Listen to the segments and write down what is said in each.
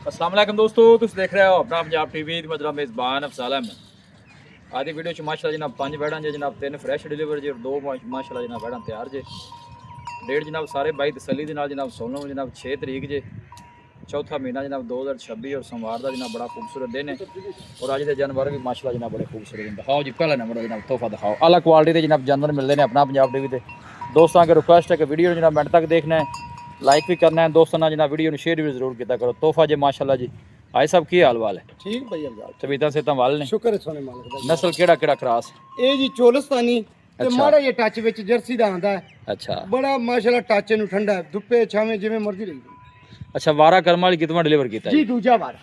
अस्सलाम वालेकुम दोस्तों, तुम देख रहे हो अपना पंजाब टीवी दी मतलब मेज़बान अफसाल अहमद। आज दी वीडियो च माशाल्लाह जनाब 5 बैड़ां जे जनाब 3 फ्रैश डिलीवर जे और 2 माशाल्लाह जनाब बैड़ां तैयार जे। डेट जनाब सारे बाई तसल्ली दे नाल जनाब सुन लो जनाब 6 तरीक जे, चौथा महीना जनाब 2026 और सोमवार का जनाब बड़ा खूबसूरत दिन है। और अज के जानवर भी माशाल्लाह जनाब बड़े खूबसूरत हैं। दिखाओ जी पहला नंबर जनाब तोहफा दिखाओ, अला क्वालिटी के जनाब जानवर मिलते हैं अपना पंजाब टीवी से। दोस्तों अगर रिक्वेस्ट है कि वीडियो जनाब मिनट तक देखना है, लाइक भी करना है दोस्तों ना जनाब, वीडियो शेयर भी जरूर किया करो। तोहफा जी माशाल्लाह जी। आई सब की हाल वाल है? ठीक भाई अफजाल, तबीयत से वाल ने? शुक्र है सोने मालिक दा। नस्ल केड़ा केड़ा क्रास? ਇਹ ਜੀ ਚੋਲਸਤਾਨੀ ਤੇ ਅੱਛਾ। ਮਾੜਾ ਜਿਹਾ ਟੱਚ ਵਿੱਚ ਜਰਸੀ ਦਾ ਆਂਦਾ ਹੈ। अच्छा ਬੜਾ ਮਾਸ਼ਾਅੱਲਾ ਟੱਚ ਨੂੰ ਠੰਡਾ ਹੈ, ਧੁੱਪੇ ਛਾਵੇਂ ਜਿਵੇਂ ਮਰਜ਼ੀ ਰਹੀ। अच्छा वारा कर्म वाली कितना डिलीवर किया ਜੀ ਦੂਜਾ ਵਾਰ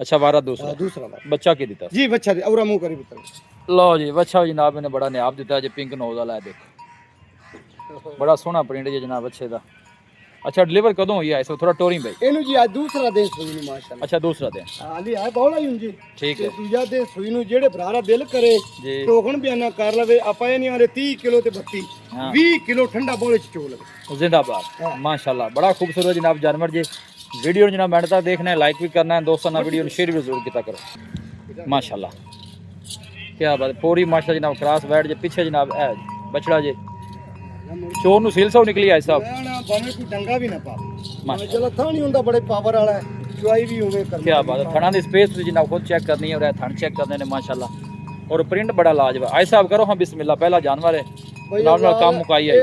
अच्छा वारा दूसरा ਦੂਸਰਾ ਵਾਰ बच्चा की दिता? ਜੀ ਬੱਚਾ ਦੇ ਔਰਾ ਮੂੰਹ ਕਰੀ ਪੁੱਤਰ। लो जी बच्चा जनाब इन्हें बड़ा नियाब दिता जी, पिंक नोज वाला है देखो, बड़ा सोहना प्रिंट जी जनाब अच्छे दा। अच्छा डिलीवर कदों हुई है? इस थोड़ा टोरिंग भाई। ਇਹਨੂੰ ਜੀ ਅੱਜ ਦੂਸਰਾ ਦਿਨ ਸੂਈ ਨੂੰ ਮਾਸ਼ਾਅੱਲਾ। अच्छा दूसरा दिन ਹਾਲੀ ਆ ਬੌਲਾ ਹੀ ਹੁਣ ਜੀ। ठीक ਤੇ है ਦੂਜਾ ਦਿਨ ਸੂਈ ਨੂੰ ਜਿਹੜੇ ਭਰਾ ਦਿਲ ਕਰੇ जी। ਟੋਕਣ ਬਿਆਨਾ ਕਰ ਲਵੇ। ਆਪਾਂ ਇਹ ਨਹੀਂ ਆਰੇ 30 ਕਿਲੋ ਤੇ 32 हाँ 20 ਕਿਲੋ ਠੰਡਾ ਬੋਲੇ ਚ ਚੋ ਲਵੇ। जिंदाबाद हाँ। माशाल्लाह बड़ा खूबसूरत जनाब जानवर जी। वीडियो जनाब मिनट तक देखना है, लाइक भी करना है दोस्तों ना, वीडियो शेयर भी जरूर किया करो। माशाल्लाह क्या बात है, पूरी माशाल्लाह जनाब क्रॉस बैठ जे पीछे जनाब है बछड़ा जे चोर नु सील सौ निकली है साहब। ਮੈਂ ਨਾ ਭਾਵੇਂ ਕੋਈ ਡੰਗਾ ਵੀ ਨਾ ਪਾ माशाल्लाह ਮਾਸ਼ਾਅੱਲਾ ਥਾਂ ਨਹੀਂ ਹੁੰਦਾ, ਬੜੇ ਪਾਵਰ ਵਾਲਾ ਹੈ, ਚੁਆਈ ਵੀ ਹੋਵੇ ਕਰਨਾ। क्या बात है, थना दी स्पेस तुझे जनाब खुद चेक करनी है और थन चेक करने ने माशाल्लाह। और प्रिंट बड़ा लाजवाब। आई साहब करो हाँ बिस्मिल्लाह, पहला जानवर है नाल काम मुकाई है।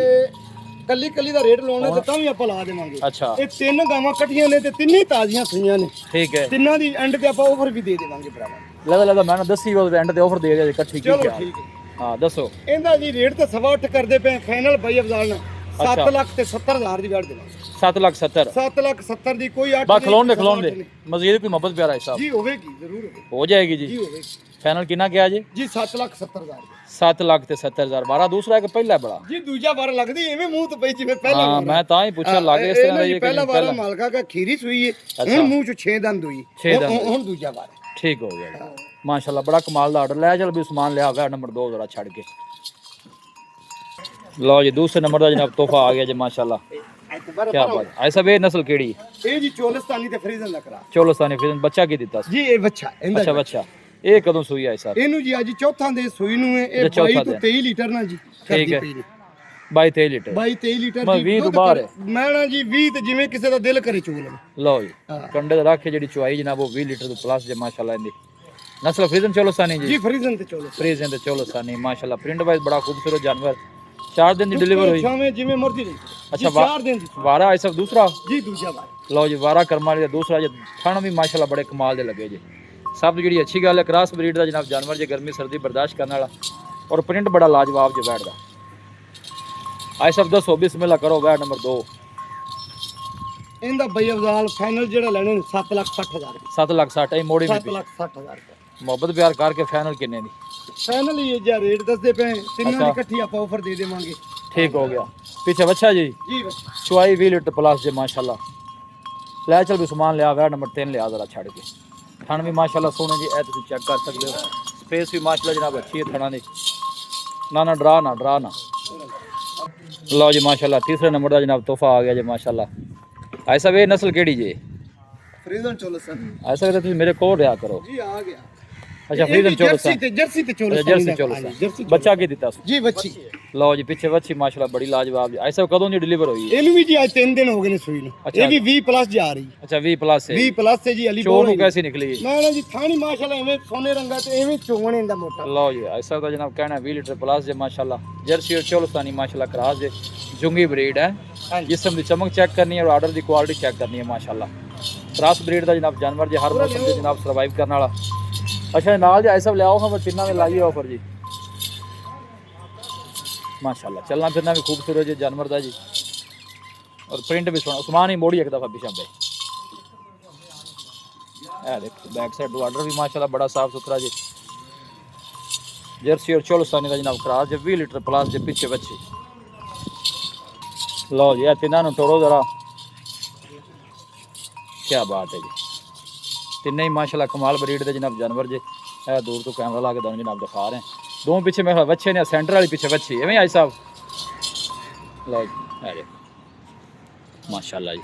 ਕੱਲੀ ਕੱਲੀ ਦਾ ਰੇਟ ਲਾਉਣਾ ਤੇ ਤਾਂ ਵੀ ਆਪਾਂ ਲਾ ਦੇਵਾਂਗੇ। अच्छा ਇਹ ਤਿੰਨ ਗਾਵਾਂ ਇਕੱਠੀਆਂ ਨੇ ਤੇ ਤਿੰਨੇ ਤਾਜ਼ੀਆਂ ਸੂਈਆਂ ਨੇ। ठीक है ਤਿੰਨਾਂ ਦੀ ਐਂਡ ਤੇ ਆਪਾਂ ਆਫਰ ਵੀ ਦੇ ਦੇਵਾਂਗੇ ਭਰਾਵਾ। लगा मैंने दसी वो एंड ते ऑफर दे दिया इकट्ठी की ਚਲੋ क्या? ਠੀਕ ਹੈ। हाँ दसो। ਇਹਦਾ ਜੀ ਰੇਟ ਤਾਂ 8.25 ਕਰਦੇ ਪਏ ਫਾਈਨਲ ਬਾਈ ਅਫਜ਼ਾਲ ਨਾਲ ਅੱਛਾ। 7 ਲੱਖ ਤੇ 70,000 ਦੀ ਵੜ ਦੇਵਾਂਗੇ। 7,70,000 7 ਲੱਖ 70 ਦੀ ਕੋਈ 8 बा खिलौन दे मजीद कोई मोहब्बत प्यारा है साहब ਜੀ ਹੋਵੇਗੀ ਜ਼ਰੂਰ ਹੋਵੇਗੀ हो जाएगी जी। ਜੀ ਹੋਵੇਗੀ फाइनल कितना क्या जी? ਜੀ 7 ਲੱਖ 70,000 ਦੀ। 7,70,000 बारह दूसरा है कि पहला बड़ा? ਜੀ ਦੂਜਾ ਵਾਰ ਲੱਗਦੀ ਐਵੇਂ ਮੂੰਹ ਤੋਂ ਪਈ ਜਿਵੇਂ ਪਹਿਲਾ हाँ ਵਾਰ। मैं ता ही पूछा लगे इस ਇਹ तरह ਨਾ ये ਜੀ ਪਹਿਲਾ ਵਾਰ ਮਾਲਕਾ ਦਾ ਖੀਰੀ ਸੂਈ ਹੈ, अच्छा। ਹੁਣ ਮੂੰਹ ਚ 6 ਦੰਦ ਹੋਈ। छह दंद ਹੁਣ ਦੂਜਾ ਵਾਰ ਹੈ। ठीक हो गया माशाल्लाह, बड़ा कमाल दा ऑर्डर ले चल भी सामान लिया हुआ नंबर 2 जरा छड़ के। लो जी दूसरे नंबर का जनाब तोहफा आ गया जी माशाल्लाह। क्या बात है, ऐसा बे नस्ल केड़ी? ਇਹ ਜੀ ਚੋਲਸਤਾਨੀ ਤੇ ਫਰੀਜ਼ਨ ਦਾ ਕਰਾ। चोलस्तानी फिर बच्चा की दिता? ਜੀ ਇਹ ਬੱਚਾ ਇਹਦਾ अच्छा बच्चा ये कदों सुई है सर? ਇਹਨੂੰ ਜੀ ਅੱਜ ਚੌਥਾ ਦੇ ਸੂਈ ਨੂੰ ਹੈ। ਇਹ ਅੱਛਾ, ਚੌਥਾ 22 ਤੋਂ ਦਿਨ। 23 ਲੀਟਰ ਨਾ ਜੀ ਠੀਕ ਹੈ। ਕਰਦੀ ਪਈ ਨੇ। 22-23 लीटर 22-23 ਲੀਟਰ ਮੈਂ 20 ਤੋਂ ਬਾਹਰ ਹੈ। ਮੈਂ ਨਾ ਜੀ 20 ਤੇ ਜਿਵੇਂ ਕਿਸੇ ਦਾ ਦਿਲ ਕਰੇ ਚੋ ਲਵੇ। लो जी हाँ। कंडे रख के जी चुआई जनाब वो 20 लीटर तो प्लस जे माशाल्लाह इनदी नस्ल फ्रीजन चोलस्तानी ਜੀ जी। ਫਰੀਜ਼ਨ ਤੇ ਚੋਲੋ फ्रीजन ते चोलस्तानी माशाल्लाह, प्रिंट वाइज बड़ा खूबसूरत जानवर। 4 दिन की डिलीवर हुई? ਛਾਵੇਂ जिਵੇਂ मर्जी ਰਹੀ। अच्छा, 4 दिन ਦੀ। वारा ऐसा दूसरा? ਜੀ ਦੂਜਾ ਵਾਰ। लो जी वारा कर्मा वाली दूसरा जी थन भी माशाल्लाह बड़े कमाल दे लगे जी। सब जी अच्छी गल है, क्रॉस ब्रीड का जनाब जानवर जी, गर्मी सर्दी बर्दाश्त करने वाला और प्रिंट बड़ा लाजवाब जो बैठ का। आई सब दसो बिस्मिल्लाह करो बैठ नंबर 2। ਇਹਦਾ ਬਈ ਅਫਜ਼ਾਲ ਫਾਈਨਲ ਜਿਹੜਾ ਲੈਣੇ ਨੇ 7,60,000 ਰੁਪਏ। 7,60,000 मोड़ी भी 7,60,000 ਰੁਪਏ मोहब्बत प्यार करके फाइनल किन्ने दी? ਫਾਈਨਲ ਹੀ ਇਹ ਜਿਹਾ ਰੇਟ ਦੱਸਦੇ ਪਏ, ਤਿੰਨਾਂ ਦੀ अच्छा। ਇਕੱਠੀ ਆਪਾਂ ਆਫਰ ਦੇ ਦੇਵਾਂਗੇ। ठीक हो गया। पीछे बच्चा जी ਜੀ ਬੱਚਾ चुआई 20 लीटर प्लस जे माशाल्लाह। ले चल भी सामान लिया हुआ नंबर 3 लिया जरा छड़ के। थन भी माशाल्लाह सोने जी, ए तुम चेक कर सकते हो, स्पेस भी माशाल्लाह जनाब अच्छी है थना दी। ना डरा ना। लो जी माशाल्लाह तीसरे नंबर का जनाब तोहफा आ गया जी माशाल्लाह। ऐसा वे नस्ल केड़ी जी? ਫਰੀਜ਼ਨ ਚੋਲਸਤਾਨੀ। ऐसा वे तुम मेरे को रहा करो। ਜੀ ਆ ਗਿਆ। अच्छा फ्रीजन चोलस्तानी ਜਰਸੀ ਤੇ ਚੋਲਸਤਾਨੀ। जर्सी चोलस्तानी बच्चा की दिता? ਜੀ ਬੱਚੀ लो जी पीछे बच्ची माशाल्लाह बड़ी लाजवाब जी। ऐसा कदों दी डिलीवर हुई है? ਇਹਨੂੰ ਵੀ ਜੀ ਅੱਜ 3 ਦਿਨ ਹੋ ਗਏ ਨੇ ਸੂਈ ਨੂੰ। अच्छा। ਇਹ ਵੀ 20 ਪਲੱਸ ਜਾ ਰਹੀ। अच्छा 20 प्लस है। 20 ਪਲੱਸ ਤੇ ਜੀ ਅਲੀ चोर नु कैसी निकली? ਮੈਂ ਨਾ ਜੀ ਥਾਣੀ ਮਾਸ਼ਾਅੱਲਾ ਐਵੇਂ ਸੋਨੇ ਰੰਗਾ ਤੇ ਐਵੇਂ ਚੋਣ ਇਹਦਾ ਮੋਟਾ। लो जी ऐसा का जनाब कहना 20 लीटर प्लस जे माशाल्लाह। जर्सी और चोलस्तानी माशाल्लाह क्रॉस जे, जुंगी ब्रीड है। हाँ जी। जिस्म की चमक चेक करनी है और ऑर्डर की क्वालिटी चेक करनी है माशाल्लाह। क्रॉस ब्रीड का जनाब जानवर जी, हर मौसम से जनाब सर्वाइव करने वाला। अच्छा नाल जे ऐसा ले आओ हम तिन्ना में लाइए ऑफर जी माशाल्लाह। चलना फिरना भी खूबसूरत जी जानवर दा जी और प्रिंट भी सोना। उस्मान ही मोड़ी एक दफ़ा पीछे पे ए देखो बैक साइड ऑर्डर भी माशाल्लाह बड़ा साफ सुथरा जी। जर्सी और चोलस्तानी का जनाब क्रॉस जे 20 लीटर प्लस जे पीछे बच्ची। लो जी तिना तोड़ो जरा, क्या बात है जी। तिन्ने ही माशाल्लाह कमाल ब्रीड दे जनाब जानवर जे। है दूर तो कैमरा ला के दोनों जनाब दिखा रहे हैं। दो पीछे मेरे बच्चे ने, सेंटर वाली पीछे बच्ची एवं आई साहब। लो जी है देखो माशाल्लाह जी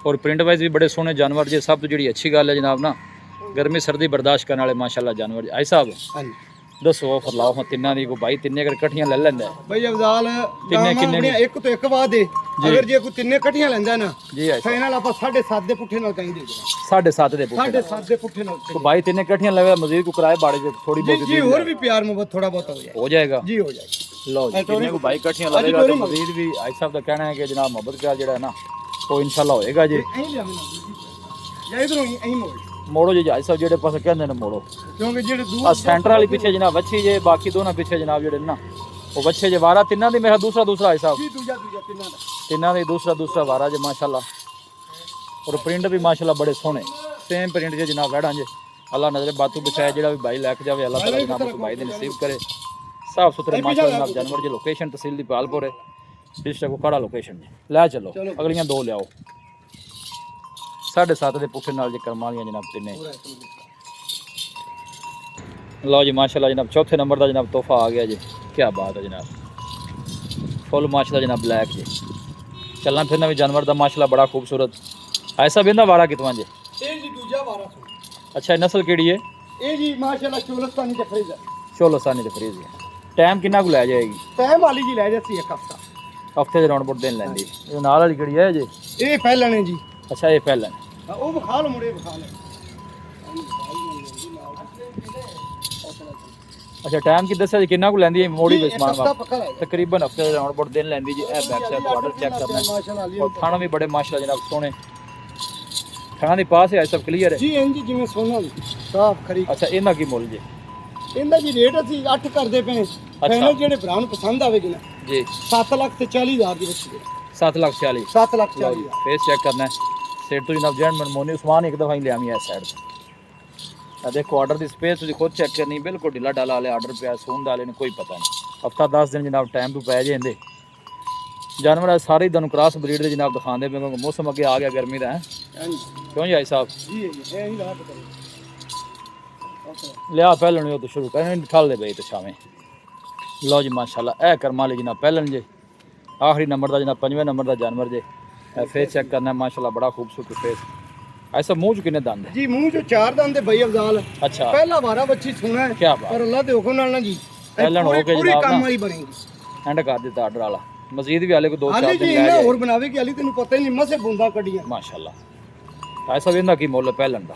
और प्रिंट वाइज भी बड़े सोहने जानवर जे सब तो जी अच्छी गल है जनाब ना गर्मी सर्दी बर्दाश्त करने वाले माशाल्लाह जानवर आई साहब हाँ जी दसो ऑफर लाओ हाँ तिन्ना दी को भाई तिन्ने अगर कट्ठियां ले लेंदा है भाई अफजाल किन्ने किन्ने एक तो एक बात है अगर जे कोई तिन्ने कट्ठियां लेंदा ना जी आई फाइनल आप 7.5 दे पुੱਠੇ ਨਾਲ ਕਹੀਂ ਦੇ ਦੇਣਾ 7.5 दे पुट्ठे 7.5 ਦੇ ਪੁੱਠੇ ਨਾਲ तो भाई तिन्ने कट्ठियां लगे मजीद को किराए बाड़े जो थोड़ी जी बहुत जी और भी प्यार मोहब्बत थोड़ा बहुत हो जाएगा जी हो जाएगा लो जी तिन्ने को भाई कट्ठियां लगेगा तो मजीद भी आई साहब का कहना है कि जनाब मोहब्बत प्यार जेड़ा है ना वो इंशाल्लाह होएगा जी ਐਂ ਲਿਆਵੇਂ ਜਾਂ ਇਧਰੋਂ ਐਂ ਮੋੜ मोड़ो जी आई साहब जेड़े पासे कहंदे ने मोड़ो ਕਿਉਂਕਿ ਜਿਹੜੇ ਦੂਰ आ सेंटर वाली पीछे जनाब वच्छी जे बाकी दोनों पीछे जनाब जेड़े ना वो वच्छे जे वारा तिन्ना दी मेरा दूसरा आई साहब ਜੀ ਦੂਜਾ ਕਿੰਨਾ ਦਾ तिन्ना दी दूसरा वारा जे माशाल्लाह और प्रिंट भी माशाल्लाह बड़े सोहने सेम प्रिंट जे जनाब बैठा जे अल्लाह नजर बातू बचाए जेड़ा भी भाई लैके जावे अल्लाह ताला जनाब उस भाई दे नसीब करे साफ सुथरे माशाल्लाह जनाब जानवर जे लोकेशन तहसील दी पालपुर है डिस्ट्रिक्ट कोकाड़ा लोकेशन जी लै चलो अगलियां दो लियाओ 7.5 ਦੇ ਪੁੱਠੇ ਨਾਲ ਜੇ ਕਰਮਾਂ ਵਾਲੀਆਂ ਜਨਾਬ ਤਿੰਨੇ ਲਓ ਜੀ ਮਾਸ਼ਾਅੱਲਾ ਜਨਾਬ ਚੌਥੇ ਨੰਬਰ ਦਾ ਜਨਾਬ ਤੋਹਫਾ ਆ ਗਿਆ ਜੀ ਕੀ ਬਾਤ ਹੈ ਜਨਾਬ ਫੁੱਲ ਮਾਸ਼ਾਅੱਲਾ ਜਨਾਬ ਬਲੈਕ ਜੀ ਚੱਲਣਾ ਫਿਰਨਾ ਵੀ ਜਾਨਵਰ ਦਾ ਮਾਸ਼ਾਅੱਲਾ ਬੜਾ ਖੂਬਸੂਰਤ ਐਸਾ ਬਿੰਦਾ ਵਾਰਾ ਕਿਤਵਾਂ ਜੇ ਇਹ ਜੀ ਦੂਜਾ 1200 ਅੱਛਾ ਇਹ ਨਸਲ ਕਿਹੜੀ ਹੈ ਇਹ ਜੀ ਮਾਸ਼ਾਅੱਲਾ ਚੋਲਸਤਾਨੀ ਤੇ ਫਰੀਜ਼ਾ ਚੋਲਸਾਨੀ ਤੇ ਫਰੀਜ਼ ਹੈ ਟਾਈਮ ਕਿੰਨਾ ਕੁ ਲੈ ਜਾਏਗੀ ਟਾਈਮ ਵਾਲੀ ਜੀ ਲੈ ਜਾਂਦੀ ਇੱਕ ਹਫਤਾ ਹਫਤੇ ਦੇ ਰੌਣ ਬੁੱਟ ਦਿਨ ਲੈਂਦੀ ਇਹ ਨਾਲ ਵਾਲੀ ਕਿਹੜੀ ਹੈ ਜੀ ਇਹ ਪਹਿਲਣ ਹੈ ਜੀ ਅੱਛਾ ਇਹ ਪਹਿਲਾਂ ਉਹ ਵਿਖਾ ਲਓ ਮੁੜੇ ਵਿਖਾ ਲੈ ਅੱਛਾ ਟਾਈਮ ਕੀ ਦੱਸਿਆ ਜੀ ਕਿੰਨਾ ਕੁ ਲੈਂਦੀ ਹੈ ਮੋੜੀ ਦੇ ਸਮਾਨ ਹਫਤਾ ਪੱਕਾ ਲੈ ਤਕਰੀਬਨ ਹਫਤੇ ਦੇ ਰੌਣ ਬੁੱਟ ਦਿਨ ਲੈਂਦੀ ਜੀ ਇਹ ਬੈਕ ਸਾਈਡ ਆਰਡਰ ਚੈੱਕ ਕਰਨਾ ਹੈ। ਮਾਸ਼ਾਅੱਲਾ और खाना भी बड़े माशाल्लाह जनाब सोने खाना दी पास है सब क्लियर है ਜੀ ਇੰਜ ਜਿਵੇਂ ਸੋਨਾ ਵੀ ਸਾਫ ਖਰੀ अच्छा इना की मुल जी ਇਹਦਾ ਜੀ ਰੇਟ ਅਸੀਂ 8 ਕਰਦੇ ਪਏ ਫਾਈਨਲ ਜਿਹੜੇ ਭਰਾ ਨੂੰ ਪਸੰਦ ਆਵੇਗੀ ਨਾ जी 7,40,000 ਦੀ ਵਿੱਚ 7,40,000 7,40,000 फेस चेक करना है सेट तो जनाब जैन मनमोनी उस्मान एक दफ़ा ही लिया है साइड से देखो ऑर्डर की स्पेस तुझे खुद चेक करनी बिल्कुल ढिला डाला वाले ऑर्डर पे सून डाले ने कोई पता नहीं हफ्ता 10 दिन जनाब टाइम तो पै जाते जानवर सारे ही क्रॉस ब्रीड के जनाब दिखाते पे क्योंकि मौसम अगे आ गया गर्मी का है क्यों जी भाई साहब ਜੀ ਇਹ ਹੀ ਰਾਤ ਕਰੇ लिया पहलन तो शुरू करें ठल दे बई तो छावें लो जी माशाल्लाह ए करमा ले जनाब पहलन जे आखिरी नंबर का जनाब 5वें नंबर का जानवर जे फेस चेक करना है माशाल्लाह बड़ा खूबसूरत फेस ऐसा मुंह च किन्ने दंद है ਜੀ ਮੂੰਹ ਚੋਂ ਚਾਰ ਦੰਦ ਦੇ ਬਈ ਅਫਜ਼ਾਲ अच्छा ਪਹਿਲਾ ਵਾਰਾ ਬੱਚੀ ਸੋਨਾ ਹੈ क्या बात ਪਰ ਅੱਲਾ ਦੇ ਹੁਕਮ ਨਾਲ ਨਾ ਜੀ ਪਹਿਲਣ ਹੋ ਕੇ ਪੂਰੀ ਜਨਾਬ ਕੰਮ ਨਾ ਵਾਲੀ ਬਣੇਗੀ एंड कर दिता ऑर्डर वाला मजीद भी हाले को 2-4 ਹਾਲੀ दिन ਜੀ ले ਇਹਨਾਂ जाए ਹੋਰ ਬਣਾਵੇਗੀ ਹਾਲੀ ਤੈਨੂੰ ਪਤਾ ਹੀ ਨਹੀਂ ਮਸੇ ਬੂੰਦਾਂ ਕੱਢੀਆਂ माशाल्लाह ऐसा वेंदा की मुੱਲ ਪਹਿਲਣ ਦਾ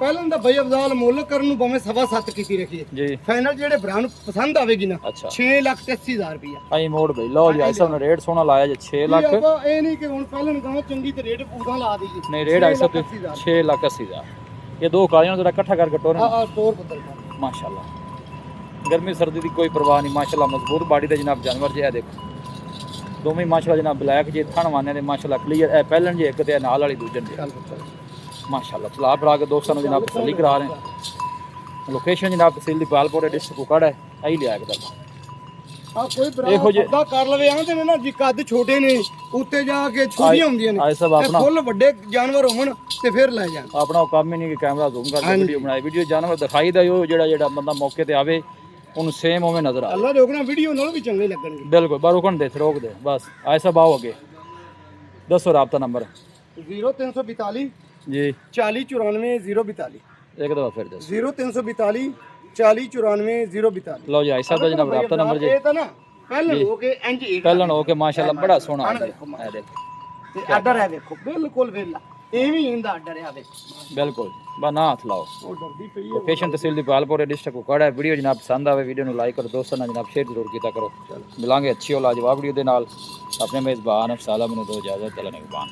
ਪਹਿਲਾਂ ਤਾਂ ਬਈ ਅਫਜ਼ਾਲ ਮੁੱਲ ਕਰਨ ਨੂੰ ਭਾਵੇਂ 7.5 ਕੀਤੀ ਰੱਖੀਏ जी ਫਾਈਨਲ ਜਿਹੜੇ ਭਰਾ ਨੂੰ ਪਸੰਦ ਆਵੇਗੀ ਨਾ अच्छा 6,80,000 ਰੁਪਇਆ आई मोड़ भाई लो जी ऐसा ने रेट सोना लाया जे 6 लाख ਆਪਾਂ ਇਹ ਨਹੀਂ ਕਿ ਹੁਣ ਪਹਿਲਾਂ ਗਾਂ ਚੰਗੀ ਤੇ ਰੇਟ ਪੂਰਾ ਲਾ ਦਈਏ नहीं रेट ऐसा तो 6,80,000 ये दो कालियां जरा इकट्ठा कर कटोरे ਆ ਤੋਰ ਬਦਲ ਕਰ माशाल्लाह गर्मी सर्दी की कोई परवाह नहीं माशाल्लाह मजबूत बाड़ी दे जनाब जानवर जे है देखो दोवें माशाल्लाह जनाब ब्लैक जे थन वाने दे माशाल्लाह क्लियर है पहलन जे एक ते नाल वाली दूजन जे माशाल्लाह चला भरा के दोस्तों को जनाब तसल्ली करा रहे हैं लोकेशन जनाब तहसील दी पालपुर डिस्ट्रिक्ट कुकड़ है आई लिया एक दफा ਆ ਕੋਈ ਭਰਾ ਇਹੋ ਜਿਹੇ- ਸੌਦਾ ਕਰ ਲਵੇ ਆਂਦੇ ਨੇ ਨਾ ਜੀ ਕੱਦ ਛੋਟੇ ਨੇ ਉੱਤੇ ਜਾ ਕੇ ਛੋਟੀਆਂ ਹੁੰਦੀਆਂ ਨੇ ਆਏ ਸਭ ਇਹ ਆਪਣਾ ਫੁੱਲ ਵੱਡੇ ਜਾਨਵਰ ਹੋਣ ਤੇ ਫਿਰ ਲੈ ਜਾਣ अपना वो काम ही नहीं कि कैमरा जूम करके वीडियो बनाए वीडियो जानवर दिखाई दा जो जेड़ा बंदा मौके ते आवे ਉਹਨੂੰ ਸੇਮ ਉਵੇਂ ਨਜ਼ਰ ਆ ਅੱਲਾ ਦੇ ਹੁਕਮ ਨਾਲ ਵੀਡੀਓ ਨਾਲ ਵੀ ਚੰਗੇ ਲੱਗਣਗੇ ਬਿਲਕੁਲ ਬਾ ਰੁਕਣ ਦੇ ਰੋਕ ਦੇ ਬਸ ਆਏ ਸਭ ਆਓ ਅੱਗੇ ਦੱਸੋ ਰਾਬਤਾ ਨੰਬਰ 0342 ਜੀ 4094 042 ਇੱਕ ਦਫਾ ਫਿਰ ਦੱਸ 0342 4094 042 ਲਓ ਜੀ ਆਈ ਸਾਹਿਬ ਦਾ ਜਨਾਬ ਰਾਬਤਾ ਨੰਬਰ ਜੀ ਇਹ ਤਾਂ ਨਾ ਪਹਿਲਾਂ ਹੋ ਕੇ ਇੰਜ ਇੱਕ ਪਹਿਲਣ ਹੋ ਕੇ ਮਾਸ਼ਾਅੱਲਾ ਬੜਾ ਸੋਹਣਾ ਆ ਇਹ ਦੇਖੋ ਤੇ ਆਰਡਰ ਹੈ ਦੇਖੋ ਬਿਲਕੁਲ ਵੇਲਾ ਐਵੇਂ ਇਹਦਾ ਆਰਡਰ ਹੈ ਆਵੇ ਬਿਲਕੁਲ ਬਾ ਨਾ ਹੱਥ ਲਾਓ ਉਹ ਡਰਦੀ ਪਈ ਹੈ ਲੋਕੇਸ਼ਨ ਤਹਿਸੀਲ ਦੀ ਪਾਲਪੁਰ ਡਿਸਟ੍ਰਿਕਟ ਕੁਕੜ ਹੈ ਵੀਡੀਓ ਜਨਾਬ ਪਸੰਦ ਆਵੇ ਵੀਡੀਓ ਨੂੰ ਲਾਈਕ ਕਰੋ ਦੋਸਤਾਂ ਨਾਲ ਜਨਾਬ ਸ਼ੇਅਰ ਜ਼ਰੂਰ ਕੀਤਾ ਕਰੋ ਮਿਲਾਂਗੇ ਅੱਛੀ ਔਰ ਲਾਜਵਾਬ ਵੀਡੀਓ ਦੇ ਨਾਲ ਆਪਣੇ ਮੇਜ਼ਬਾਨ ਅਫਸਾਲਾ ਮੈਨੂੰ ਦੋ ਇਜਾਜ਼ਤ ਚਲਣੇ ਨਿਗਬਾਨ